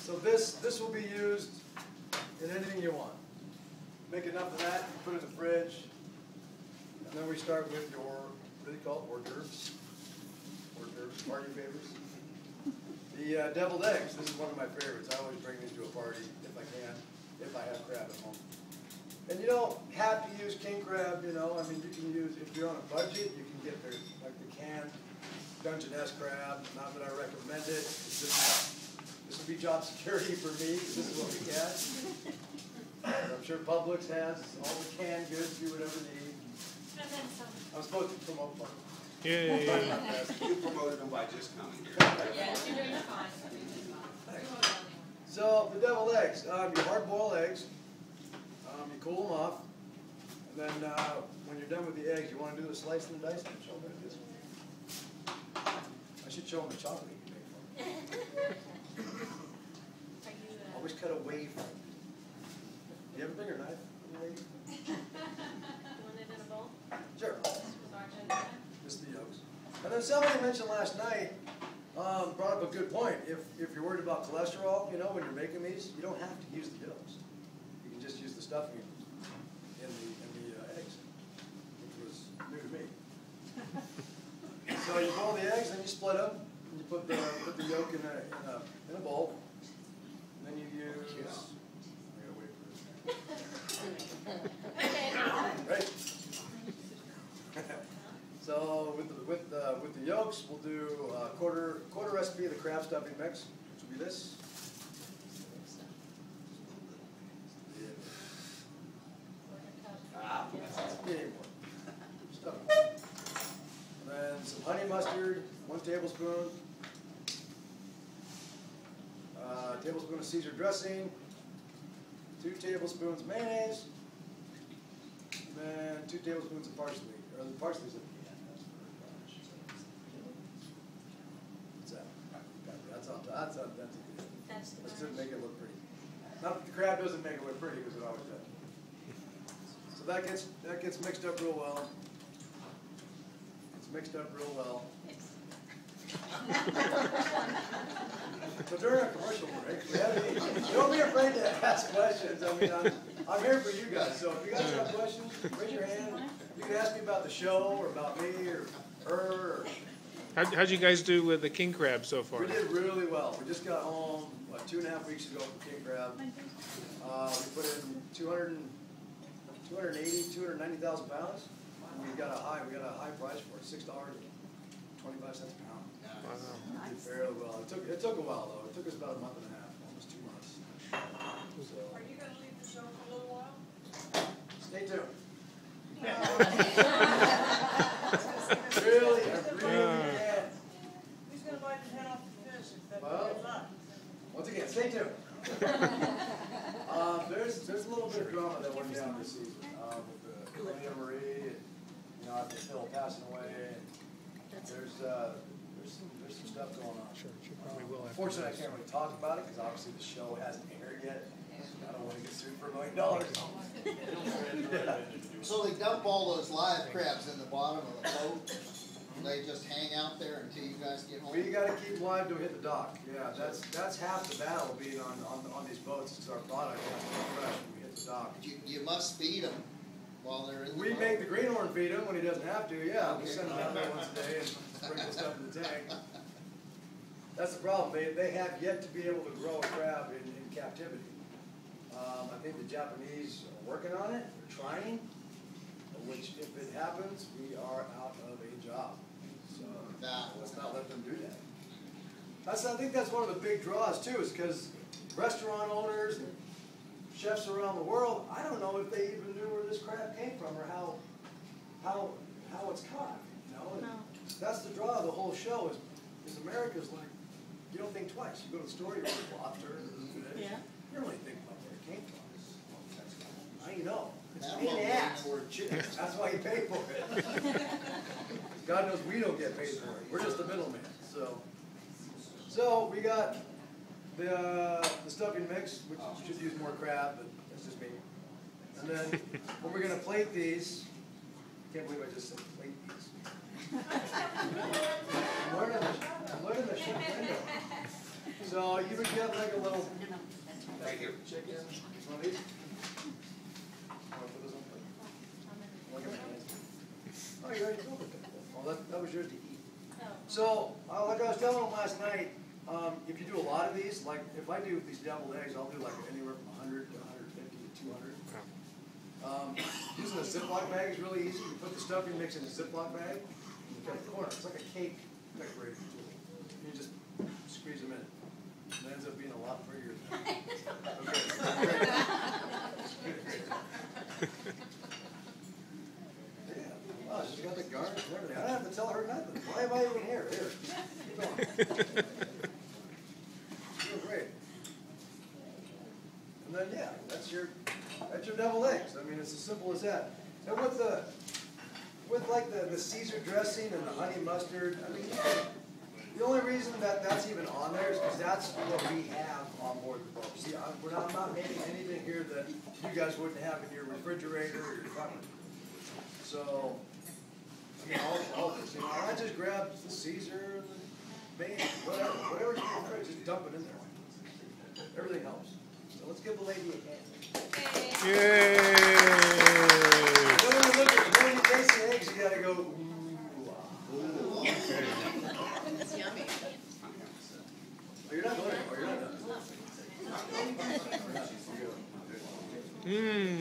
So this will be used in anything you want. Make enough of that, you put it in the fridge, and then we start with your, what do you call it, hors d'oeuvres? Hors d'oeuvres, party favors. The deviled eggs, this is one of my favorites. I always bring these to a party if I can, if I have crab at home. And you don't have to use king crab, you know, I mean, you can use, if you're on a budget, you can get the, like the canned Dungeness crab. Not that I recommend it, it's just, this would be job security for me, because this is what we get. I'm sure Publix has all the canned goods, do whatever they need. I'm supposed to promote Publix. Yeah. You promoted them by just coming here. Yeah, you're doing fine. So, the deviled eggs, you hard-boil eggs, you cool them off, and then when you're done with the eggs, you want to do the slice and dice. Show them this. I should show them the chocolate you can make for them. Always cut away from it. Do you have a bigger knife? You want it in a bowl? Sure. Sergeant? Just the yolks. And then somebody mentioned last night, brought up a good point. If you're worried about cholesterol, you know, when you're making these, you don't have to use the yolks. You can just use the stuffing in the eggs, which was new to me. So you boil the eggs, then you split them, and you put the yolk in a bowl, and then you use. I gotta wait for this. Right. So with the yolks, we'll do a quarter recipe of the crab stuffing mix, which will be this. And then some honey mustard, 1 tablespoon. A tablespoon of Caesar dressing. 2 tablespoons mayonnaise. And then 2 tablespoons of parsley. Or the parsley's in the end. What's that? That's on top. That's good. Let's just make it look pretty. Not the crab doesn't make it look pretty because it always does. So that gets mixed up real well. It's mixed up real well. So during a commercial break, don't be afraid to ask questions. I mean, I'm here for you guys. So if you guys have questions, raise your hand. You can ask me about the show or about me or her. Or How'd you guys do with the king crab so far? we did really well. We just got home, 2.5 weeks ago from king crab. We put in 290,000 pounds. And we got a high price for it, $6.25 a pound. Wow. We did fairly well. It took a while though. It took us about a month and a half, almost 2 months. So, Are you going to leave the show for a little while? stay tuned. Really, I really can't. Who's going to bite his head off the fish if that Well, goes up? Once again, stay tuned. There's a little bit of drama that went down this season with the Lady Marie, and you know, after Phil passing away. And there's some stuff going on. Sure, she probably will. Unfortunately, I can't really talk about it because obviously the show hasn't aired yet. I don't want to get sued for $1 million. So they dump all those live crabs in the bottom of the boat? They just hang out there until you guys get home? We got to keep them live to hit the dock. Yeah, that's half the battle being on these boats. It's our product has to be fresh when we hit the dock. You must feed them while they're in the We boat. make the greenhorn feed him when he doesn't have to. Yeah, we Okay. send him out there once a day and sprinkle stuff in the tank. That's the problem. They have yet to be able to grow a crab in captivity. I think the Japanese are working on it. They're trying. Which, if it happens, we are out of a job. So let's not let them do that. I think that's one of the big draws too, is because restaurant owners and chefs around the world, I don't know if they even knew where this crab came from or how it's caught. You know, and that's the draw of the whole show. Is America's like, you don't think twice. You go to the store, you order lobster, fish. Yeah. You don't really think about where it came from. Now you know. It's That pain in one the was ass. for chicken. That's why you pay for it. God knows we don't get paid for it. We're just the middleman. So we got the stuffing mix, which should use more crab, but that's just me. And then when we're gonna plate these, I can't believe I just said plate these. I'm learning the chef window. So you would get like a little Thank you. chicken, one of these. Wanna put those on? Look at my hands. Oh, you already told me that. Well, that was yours to eat. So, like I was telling them last night, if you do a lot of these, like if I do these deviled eggs, I'll do like anywhere from 100 to 150 to 200. Using a Ziploc bag is really easy. You put the stuffing mix in a Ziploc bag, you cut a corner. It's like a cake decorating tool. You just squeeze them in. It ends up being a lot prettier than that. Okay. Yeah. Wow, she's got the garnish and everything. I don't have to tell her nothing. Why am I even here? Here. Keep going. Doing great. And then yeah, that's your deviled eggs. I mean, it's as simple as that. And with like the Caesar dressing and the honey mustard, I mean, the only reason that that's even on there is because that's what we have on board the boat. See, I'm not making anything here that you guys wouldn't have in your refrigerator or your cupboard. So, I mean, all this, you know, I just grab the Caesar and the bacon, whatever's in the fridge, just dump it in there. Everything helps. So let's give the lady a hand. Yay! When you taste the eggs, you gotta go, ooh, ah. It's yummy. Oh, you're not going anymore, you're not done. Mmm.